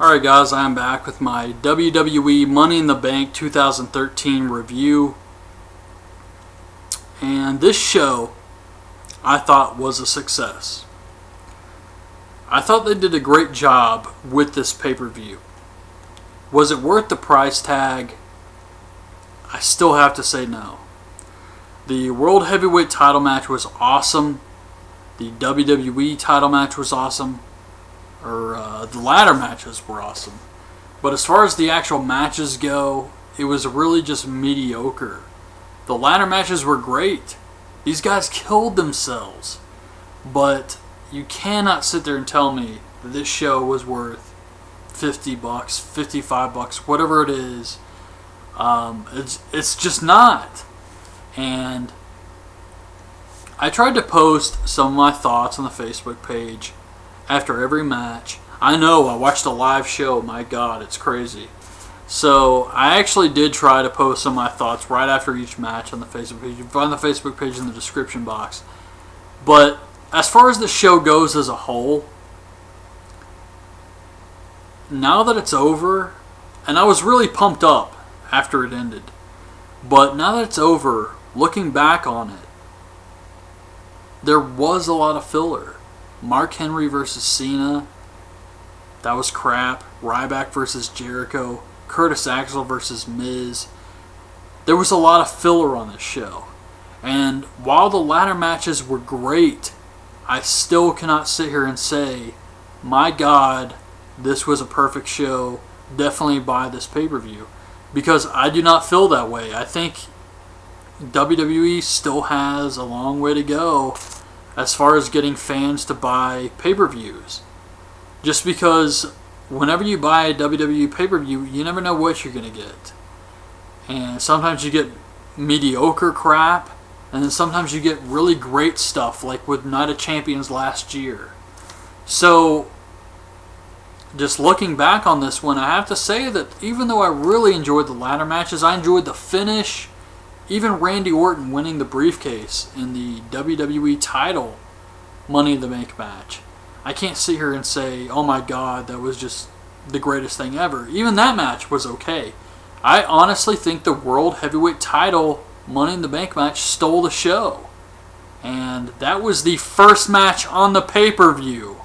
Alright guys, I am back with my WWE Money in the Bank 2013 review. And this show, I thought, was a success. I thought they did a great job with this pay-per-view. Was it worth the price tag? I still have to say no. The World Heavyweight title match was awesome. The WWE title match was awesome. The ladder matches were awesome. But as far as the actual matches go, it was really just mediocre. The ladder matches were great. These guys killed themselves. But you cannot sit there and tell me that this show was worth $50, $55, whatever it is. It's just not. And I tried to post some of my thoughts on the Facebook page after every match. I know, I watched a live show, my God, it's crazy. So I actually did try to post some of my thoughts right after each match on the Facebook page. You can find the Facebook page in the description box. But as far as the show goes as a whole, now that it's over, and I was really pumped up after it ended, but now that it's over, looking back on it, there was a lot of filler. Mark Henry versus Cena, that was crap. Ryback versus Jericho. Curtis Axel versus Miz. There was a lot of filler on this show. And while the ladder matches were great, I still cannot sit here and say, my God, this was a perfect show. Definitely buy this pay-per-view. Because I do not feel that way. I think WWE still has a long way to go as far as getting fans to buy pay-per-views. Just because whenever you buy a WWE pay-per-view, you never know what you're going to get. And sometimes you get mediocre crap, and then sometimes you get really great stuff, like with Night of Champions last year. So, just looking back on this one, I have to say that even though I really enjoyed the ladder matches, I enjoyed the finish. Even Randy Orton winning the briefcase in the WWE Title Money in the Bank match. I can't sit here and say, oh my God, that was just the greatest thing ever. Even that match was okay. I honestly think the World Heavyweight Title Money in the Bank match stole the show. And that was the first match on the pay-per-view.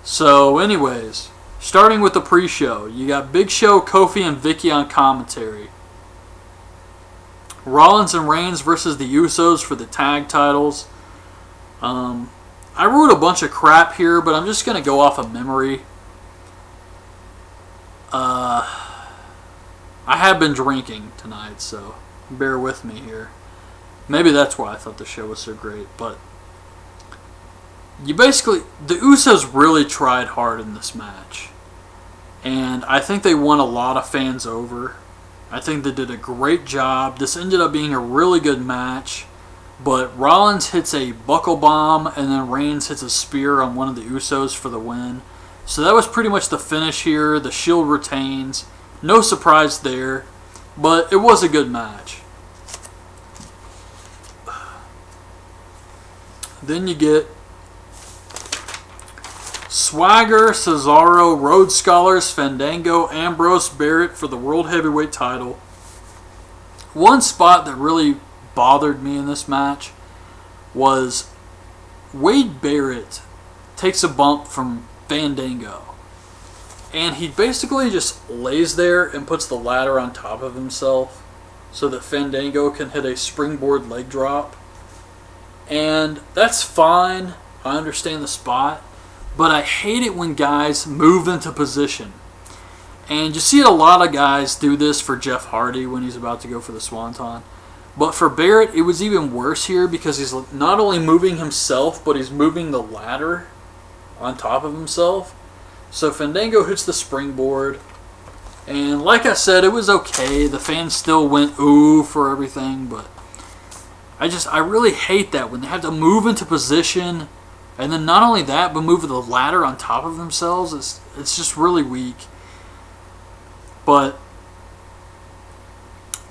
So anyways, starting with the pre-show, you got Big Show, Kofi, and Vicky on commentary. Rollins and Reigns versus the Usos for the tag titles. I wrote a bunch of crap here, but I'm just going to go off of memory. I have been drinking tonight, so bear with me here. Maybe that's why I thought the show was so great, but the Usos really tried hard in this match. And I think they won a lot of fans over. I think they did a great job. This ended up being a really good match. But Rollins hits a buckle bomb, and then Reigns hits a spear on one of the Usos for the win. So that was pretty much the finish here. The Shield retains. No surprise there. But it was a good match. Then you get Swagger, Cesaro, Rhodes Scholars, Fandango, Ambrose, Barrett for the World Heavyweight title. One spot that really bothered me in this match was Wade Barrett takes a bump from Fandango. And he basically just lays there and puts the ladder on top of himself so that Fandango can hit a springboard leg drop. And that's fine. I understand the spot. But I hate it when guys move into position. And you see a lot of guys do this for Jeff Hardy when he's about to go for the Swanton. But for Barrett, it was even worse here because he's not only moving himself, but he's moving the ladder on top of himself. So Fandango hits the springboard. And like I said, it was okay. The fans still went ooh for everything. But I really hate that when they have to move into position. And then not only that, but move the ladder on top of themselves. It's just really weak. But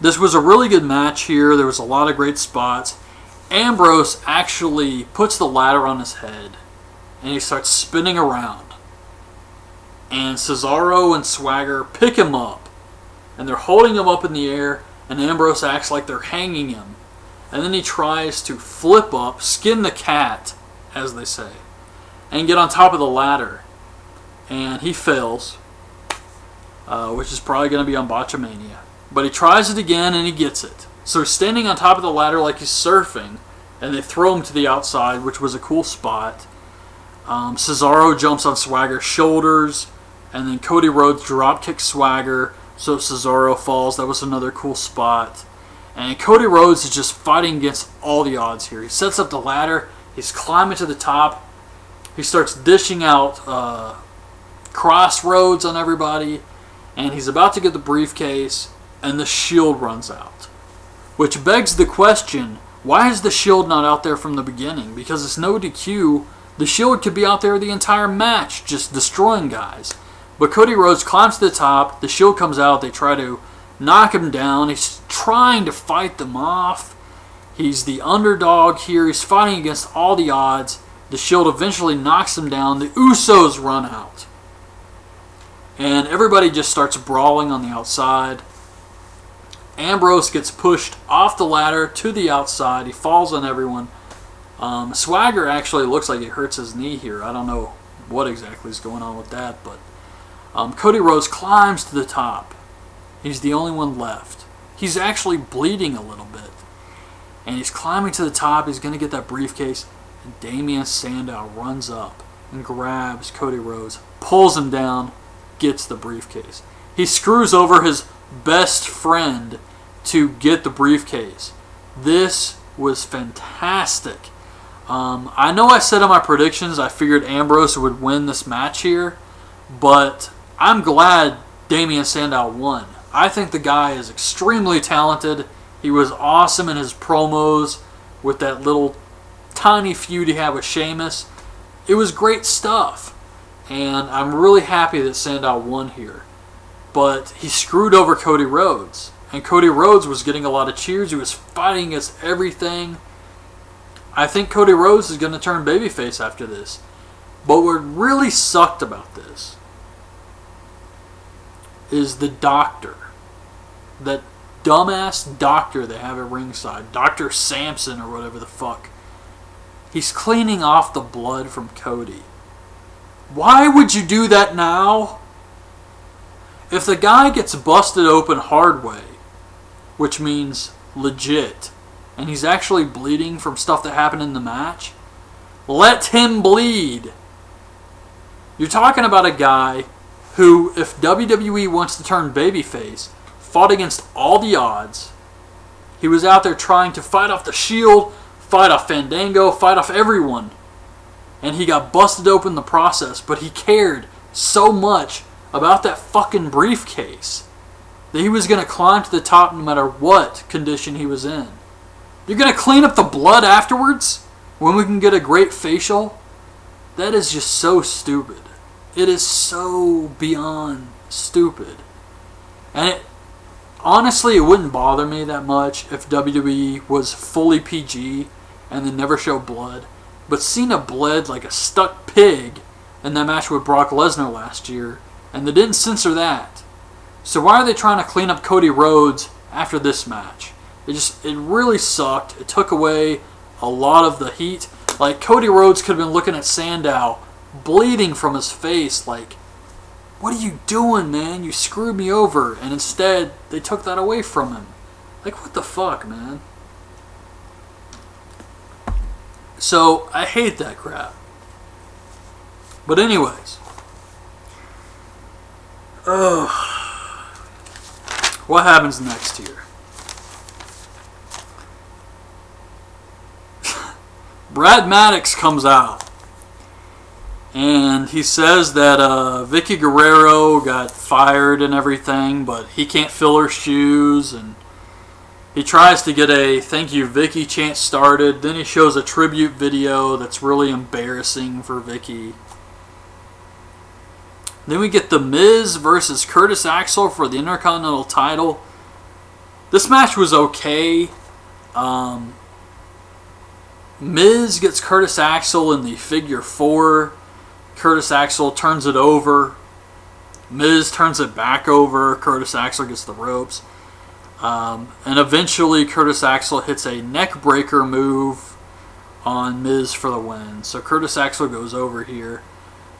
this was a really good match here. There was a lot of great spots. Ambrose actually puts the ladder on his head. And he starts spinning around. And Cesaro and Swagger pick him up. And they're holding him up in the air. And Ambrose acts like they're hanging him. And then he tries to flip up, skin the cat, as they say, and get on top of the ladder. And he fails, which is probably going to be on Botchamania. But he tries it again and he gets it. So he's standing on top of the ladder like he's surfing, and they throw him to the outside, which was a cool spot. Cesaro jumps on Swagger's shoulders, and then Cody Rhodes drop kicks Swagger, so Cesaro falls. That was another cool spot. And Cody Rhodes is just fighting against all the odds here. He sets up the ladder. He's climbing to the top. He starts dishing out crossroads on everybody. And he's about to get the briefcase. And the Shield runs out. Which begs the question, why is the Shield not out there from the beginning? Because it's no DQ. The Shield could be out there the entire match, just destroying guys. But Cody Rhodes climbs to the top. The Shield comes out. They try to knock him down. He's trying to fight them off. He's the underdog here. He's fighting against all the odds. The Shield eventually knocks him down. The Usos run out. And everybody just starts brawling on the outside. Ambrose gets pushed off the ladder to the outside. He falls on everyone. Swagger actually looks like he hurts his knee here. I don't know what exactly is going on with that. But Cody Rhodes climbs to the top. He's the only one left. He's actually bleeding a little bit. And he's climbing to the top. He's going to get that briefcase. And Damian Sandow runs up and grabs Cody Rhodes, pulls him down, gets the briefcase. He screws over his best friend to get the briefcase. This was fantastic. I know I said in my predictions I figured Ambrose would win this match here, but I'm glad Damian Sandow won. I think the guy is extremely talented. He was awesome in his promos with that little tiny feud he had with Sheamus. It was great stuff. And I'm really happy that Sandow won here. But he screwed over Cody Rhodes. And Cody Rhodes was getting a lot of cheers. He was fighting against everything. I think Cody Rhodes is going to turn babyface after this. But what really sucked about this is the doctor. That dumbass doctor they have at ringside. Dr. Sampson or whatever the fuck. He's cleaning off the blood from Cody. Why would you do that now? If the guy gets busted open hard way, which means legit, and he's actually bleeding from stuff that happened in the match, let him bleed. You're talking about a guy who, if WWE wants to turn babyface, fought against all the odds. He was out there trying to fight off the Shield, fight off Fandango, fight off everyone. And he got busted open in the process, but he cared so much about that fucking briefcase that he was going to climb to the top no matter what condition he was in. You're going to clean up the blood afterwards when we can get a great facial? That is just so stupid. It is so beyond stupid. And honestly, it wouldn't bother me that much if WWE was fully PG and then never show blood. But Cena bled like a stuck pig in that match with Brock Lesnar last year, and they didn't censor that. So why are they trying to clean up Cody Rhodes after this match? It really sucked. It took away a lot of the heat. Like, Cody Rhodes could have been looking at Sandow bleeding from his face like, what are you doing, man? You screwed me over. And instead, they took that away from him. Like, what the fuck, man? So, I hate that crap. But anyways. What happens next here? Brad Maddox comes out. And he says that Vicky Guerrero got fired and everything, but he can't fill her shoes. And he tries to get a thank you Vicky chant started. Then he shows a tribute video that's really embarrassing for Vicky. Then we get The Miz versus Curtis Axel for the Intercontinental title. This match was okay. Miz gets Curtis Axel in the figure 4. Curtis Axel turns it over. Miz turns it back over. Curtis Axel gets the ropes. And eventually Curtis Axel hits a neck breaker move on Miz for the win. So Curtis Axel goes over here.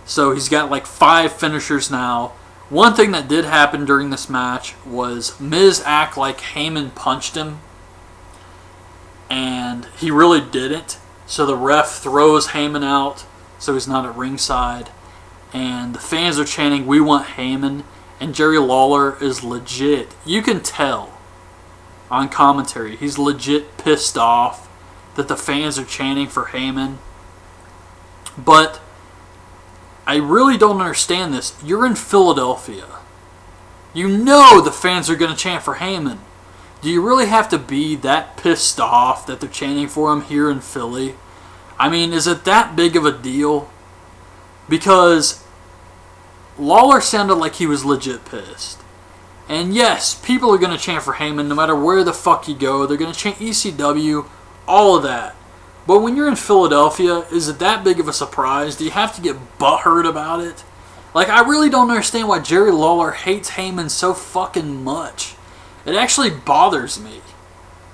So he's got like 5 finishers now. One thing that did happen during this match was Miz act like Heyman punched him. And he really didn't. So the ref throws Heyman out so he's not at ringside. And the fans are chanting, "We want Heyman." And Jerry Lawler is legit. You can tell on commentary. He's legit pissed off that the fans are chanting for Heyman. But I really don't understand this. You're in Philadelphia. You know the fans are going to chant for Heyman. Do you really have to be that pissed off that they're chanting for him here in Philly? I mean, is it that big of a deal? Because Lawler sounded like he was legit pissed. And yes, people are going to chant for Heyman no matter where the fuck you go. They're going to chant ECW, all of that. But when you're in Philadelphia, is it that big of a surprise? Do you have to get butthurt about it? Like, I really don't understand why Jerry Lawler hates Heyman so fucking much. It actually bothers me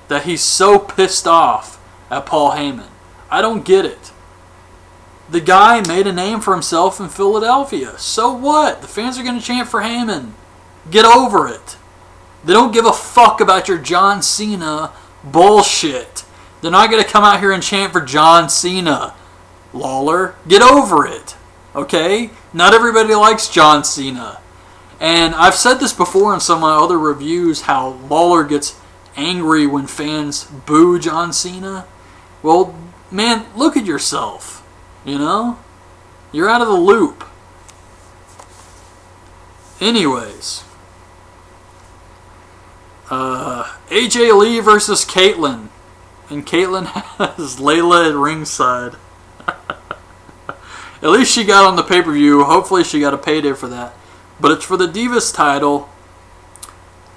that he's so pissed off at Paul Heyman. I don't get it. The guy made a name for himself in Philadelphia. So what? The fans are going to chant for Heyman. Get over it. They don't give a fuck about your John Cena bullshit. They're not going to come out here and chant for John Cena. Lawler, get over it. Okay? Not everybody likes John Cena. And I've said this before in some of my other reviews, how Lawler gets angry when fans boo John Cena. Well, man, look at yourself. You know? You're out of the loop. Anyways. AJ Lee versus Caitlyn. And Caitlyn has Layla at ringside. At least she got on the pay-per-view. Hopefully she got a payday for that. But it's for the Divas title.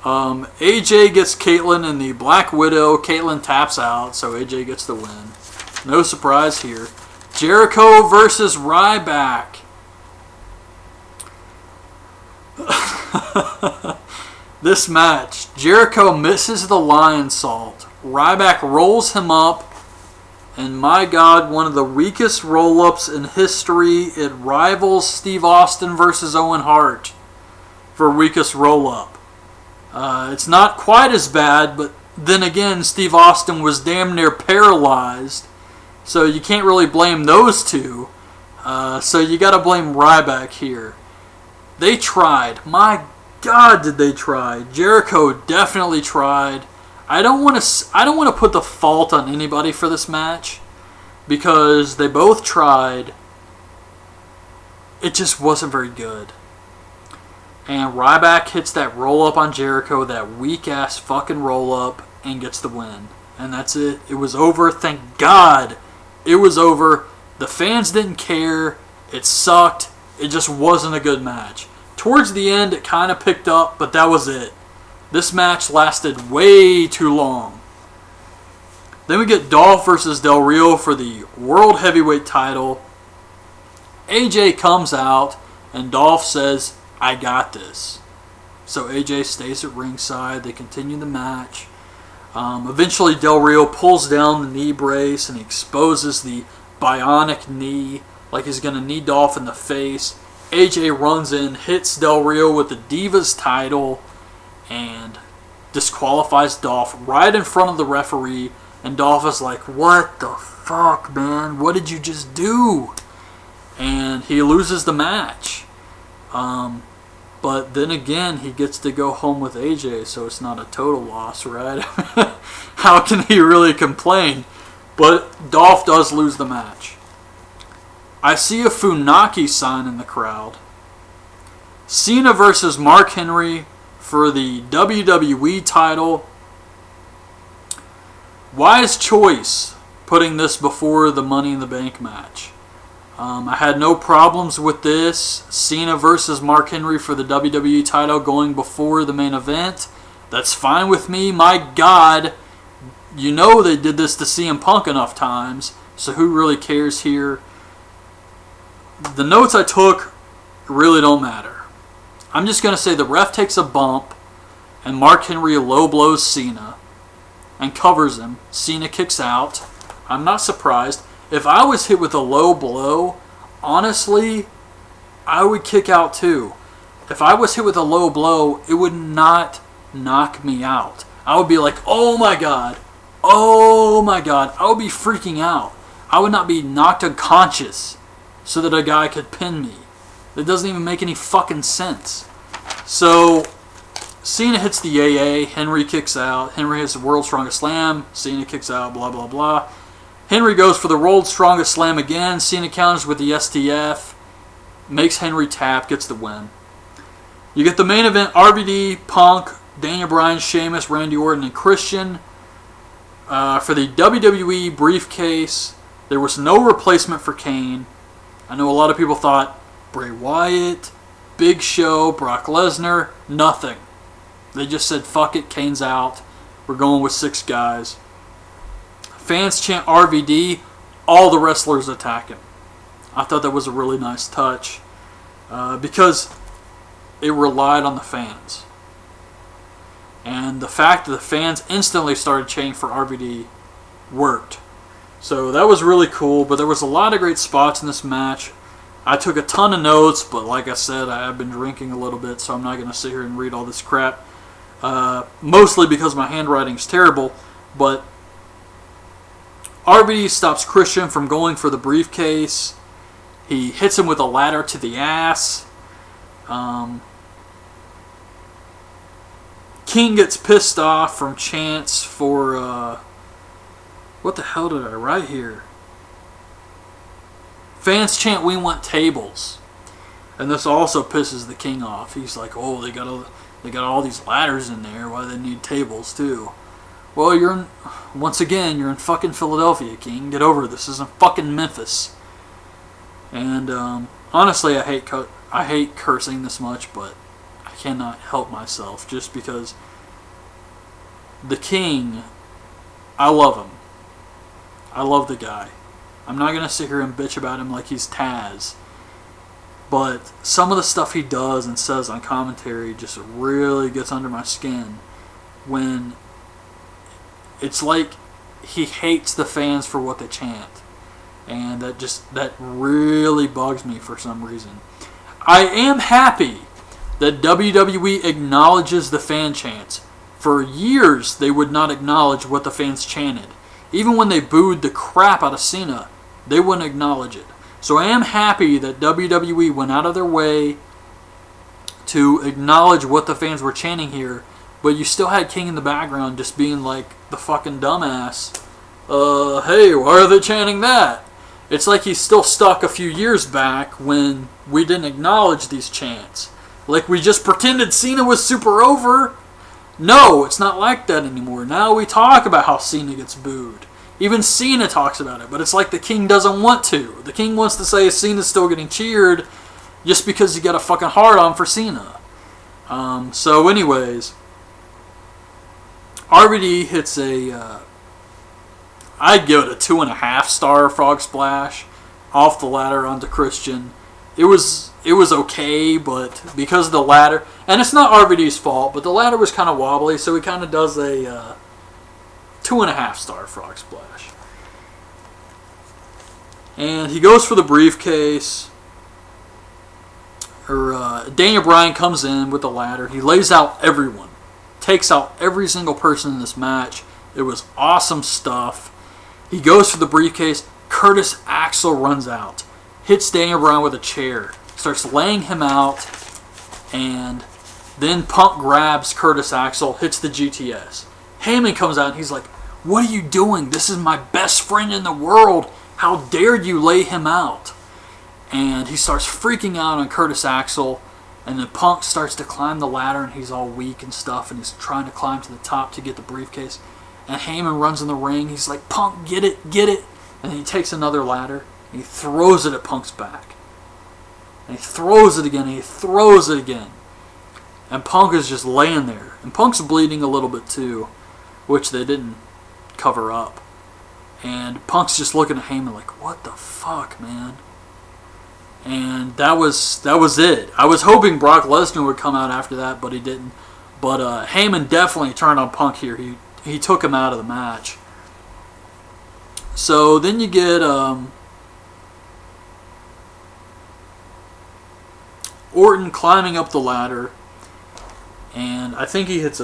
AJ gets Caitlyn in the Black Widow. Caitlyn taps out, so AJ gets the win. No surprise here. Jericho versus Ryback. This match, Jericho misses the lion salt. Ryback rolls him up. And my God, one of the weakest roll-ups in history. It rivals Steve Austin versus Owen Hart for weakest roll-up. It's not quite as bad, but then again, Steve Austin was damn near paralyzed. So you can't really blame those two. So you got to blame Ryback here. They tried. My God, did they try? Jericho definitely tried. I don't want to put the fault on anybody for this match because they both tried. It just wasn't very good. And Ryback hits that roll-up on Jericho, that weak-ass fucking roll-up, and gets the win. And that's it. It was over. Thank God it was over. The fans didn't care. It sucked. It just wasn't a good match. Towards the end, it kind of picked up, but that was it. This match lasted way too long. Then we get Dolph versus Del Rio for the World Heavyweight title. AJ comes out, and Dolph says, "I got this." So AJ stays at ringside. They continue the match. Eventually, Del Rio pulls down the knee brace, and he exposes the bionic knee, like he's going to knee Dolph in the face. AJ runs in, hits Del Rio with the Divas title, and disqualifies Dolph right in front of the referee. And Dolph is like, "What the fuck, man? What did you just do?" And he loses the match. But then again, he gets to go home with AJ, so it's not a total loss, right? How can he really complain? But Dolph does lose the match. I see a Funaki sign in the crowd. Cena versus Mark Henry for the WWE title. Wise choice putting this before the Money in the Bank match. I had no problems with this. Cena versus Mark Henry for the WWE title going before the main event. That's fine with me. My God, you know they did this to CM Punk enough times, so who really cares here? The notes I took really don't matter. I'm just going to say the ref takes a bump, and Mark Henry low blows Cena and covers him. Cena kicks out. I'm not surprised. If I was hit with a low blow, honestly, I would kick out too. If I was hit with a low blow, it would not knock me out. I would be like, oh my god. Oh my god. I would be freaking out. I would not be knocked unconscious so that a guy could pin me. It doesn't even make any fucking sense. So, Cena hits the AA. Henry kicks out. Henry hits the World's Strongest Slam. Cena kicks out, blah, blah, blah. Henry goes for the World's Strongest Slam again. Cena counters with the STF. Makes Henry tap. Gets the win. You get the main event. RVD, Punk, Daniel Bryan, Sheamus, Randy Orton, and Christian. For the WWE briefcase, there was no replacement for Kane. I know a lot of people thought Bray Wyatt, Big Show, Brock Lesnar, nothing. They just said, fuck it, Kane's out. We're going with 6 guys. Fans chant RVD. All the wrestlers attack him. I thought that was a really nice touch because it relied on the fans. And the fact that the fans instantly started chanting for RVD worked. So that was really cool, but there was a lot of great spots in this match. I took a ton of notes, but like I said, I have been drinking a little bit, so I'm not going to sit here and read all this crap. Mostly because my handwriting's terrible, but RVD stops Christian from going for the briefcase. He hits him with a ladder to the ass. King gets pissed off from chants for, what the hell did I write here? Fans chant, we want tables. And this also pisses the King off. He's like, oh, they got all these ladders in there. Why do they need tables too? Well, once again, you're in fucking Philadelphia, King. Get over it. This isn't fucking Memphis. And honestly, I hate cursing this much, but I cannot help myself just because the King, I love him. I love the guy. I'm not going to sit here and bitch about him like he's Taz. But some of the stuff he does and says on commentary just really gets under my skin when it's like he hates the fans for what they chant. And that really bugs me for some reason. I am happy that WWE acknowledges the fan chants. For years, they would not acknowledge what the fans chanted. Even when they booed the crap out of Cena, they wouldn't acknowledge it. So I am happy that WWE went out of their way to acknowledge what the fans were chanting here, but you still had King in the background just being like the fucking dumbass. Hey, why are they chanting that? It's like he's still stuck a few years back when we didn't acknowledge these chants. Like we just pretended Cena was super over. No, it's not like that anymore. Now we talk about how Cena gets booed. Even Cena talks about it, but it's like the King doesn't want to. The King wants to say Cena's still getting cheered just because he got a fucking hard-on for Cena. So anyways, RVD hits I'd give it a 2.5-star frog splash off the ladder onto Christian. It was okay, but because of the ladder, and it's not RVD's fault, but the ladder was kind of wobbly, so he kind of does a 2.5-star frog splash. And he goes for the briefcase. Daniel Bryan comes in with the ladder. He lays out everyone. Takes out every single person in this match. It was awesome stuff. He goes for the briefcase. Curtis Axel runs out. Hits Daniel Bryan with a chair. Starts laying him out. And then Punk grabs Curtis Axel. Hits the GTS. Heyman comes out and he's like, what are you doing? This is my best friend in the world. How dare you lay him out? And he starts freaking out on Curtis Axel. And then Punk starts to climb the ladder and he's all weak and stuff. And he's trying to climb to the top to get the briefcase. And Heyman runs in the ring. He's like, Punk, get it, get it. And then he takes another ladder and he throws it at Punk's back. And he throws it again and he throws it again. And Punk is just laying there. And Punk's bleeding a little bit too, which they didn't cover up. And Punk's just looking at Heyman like, what the fuck, man? And that was it. I was hoping Brock Lesnar would come out after that, but he didn't. But Heyman definitely turned on Punk here. He took him out of the match. So then you get Orton climbing up the ladder, and I think he hits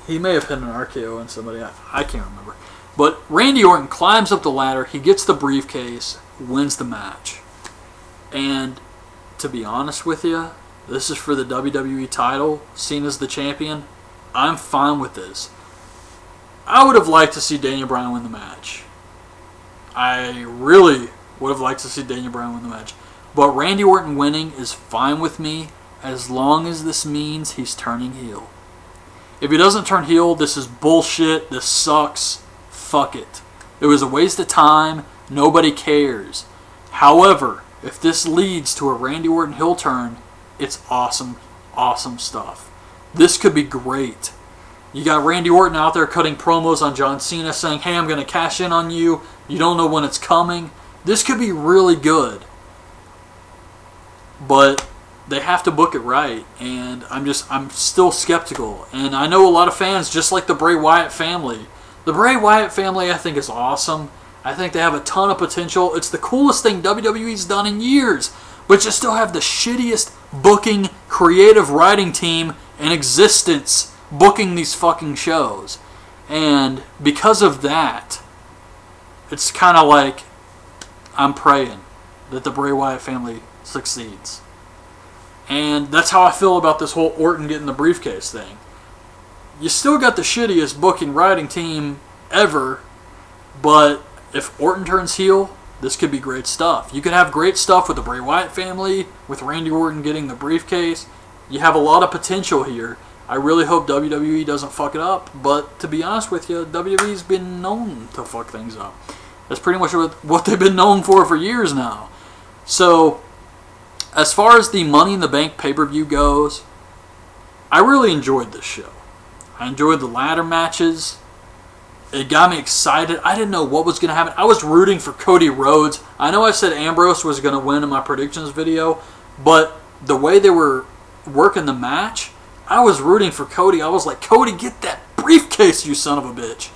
he may have hit an RKO on somebody. I can't remember. But Randy Orton climbs up the ladder. He gets the briefcase, wins the match. And to be honest with you, this is for the WWE title. Cena's the champion. I'm fine with this. I would have liked to see Daniel Bryan win the match. I really would have liked to see Daniel Bryan win the match. But Randy Orton winning is fine with me as long as this means he's turning heel. If he doesn't turn heel, this is bullshit. This sucks. Fuck it. It was a waste of time. Nobody cares. However, if this leads to a Randy Orton heel turn, it's awesome, awesome stuff. This could be great. You got Randy Orton out there cutting promos on John Cena saying, hey, I'm going to cash in on you. You don't know when it's coming. This could be really good. But they have to book it right, and I'm still skeptical. And I know a lot of fans, just like the Bray Wyatt family. The Bray Wyatt family, I think, is awesome. I think they have a ton of potential. It's the coolest thing WWE's done in years. But you still have the shittiest booking, creative writing team in existence booking these fucking shows. And because of that, it's kind of like I'm praying that the Bray Wyatt family succeeds. And that's how I feel about this whole Orton getting the briefcase thing. You still got the shittiest booking writing team ever, but if Orton turns heel, this could be great stuff. You could have great stuff with the Bray Wyatt family, with Randy Orton getting the briefcase. You have a lot of potential here. I really hope WWE doesn't fuck it up, but to be honest with you, WWE's been known to fuck things up. That's pretty much what they've been known for years now. So, as far as the Money in the Bank pay-per-view goes, I really enjoyed this show. I enjoyed the ladder matches. It got me excited. I didn't know what was going to happen. I was rooting for Cody Rhodes. I know I said Ambrose was going to win in my predictions video, but the way they were working the match, I was rooting for Cody. I was like, Cody, get that briefcase, you son of a bitch.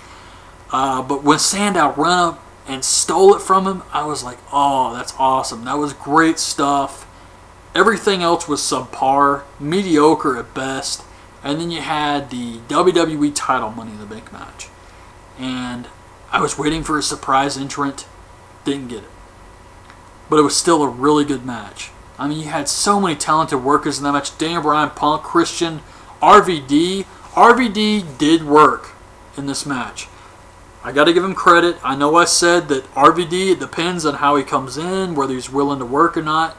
But when Sandow ran up and stole it from him, I was like, oh, that's awesome. That was great stuff. Everything else was subpar, mediocre at best. And then you had the WWE title Money in the Bank match. And I was waiting for a surprise entrant. Didn't get it. But it was still a really good match. I mean, you had so many talented workers in that match. Daniel Bryan, Punk, Christian, RVD. RVD did work in this match. I got to give him credit. I know I said that RVD, it depends on how he comes in, whether he's willing to work or not.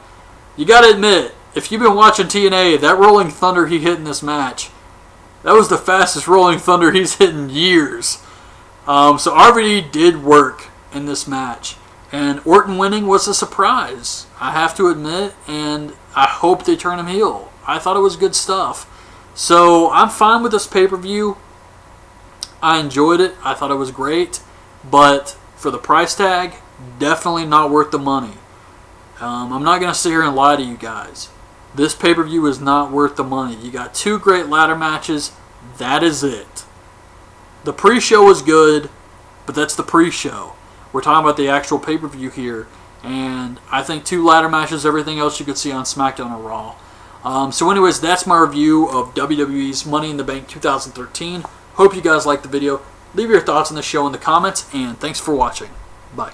You got to admit, if you've been watching TNA, that Rolling Thunder he hit in this match, that was the fastest Rolling Thunder he's hit in years. So RVD did work in this match. And Orton winning was a surprise, I have to admit, and I hope they turn him heel. I thought it was good stuff. So I'm fine with this pay-per-view. I enjoyed it. I thought it was great. But for the price tag, definitely not worth the money. I'm not going to sit here and lie to you guys. This pay-per-view is not worth the money. You got 2 great ladder matches. That is it. The pre-show was good, but that's the pre-show. We're talking about the actual pay-per-view here. And I think 2 ladder matches, everything else you could see on SmackDown or Raw. So anyways, that's my review of WWE's Money in the Bank 2013. Hope you guys liked the video. Leave your thoughts on the show in the comments, and thanks for watching. Bye.